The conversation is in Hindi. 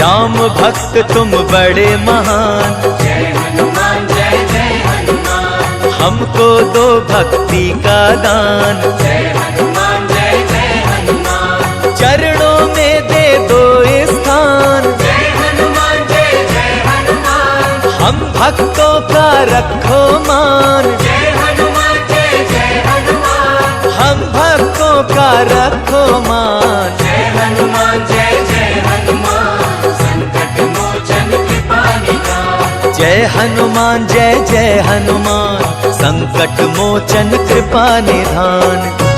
राम भक्त तुम बड़े महान। जय हनुमान जय जय हनुमान। हमको दो भक्ति का दान। जय हनुमान जय जय हनुमान। चरणों में दे दो स्थान। जय हनुमान जय जय हनुमान। हम भक्तों का रखो मान। जय हनुमान जय जय हनुमान। हम भक्तों का रखो मान। जय हनुमान जय जय हनुमान। संकट मोचन कृपा निधान। जय हनुमान जय जय हनुमान। संकट मोचन कृपा निधान।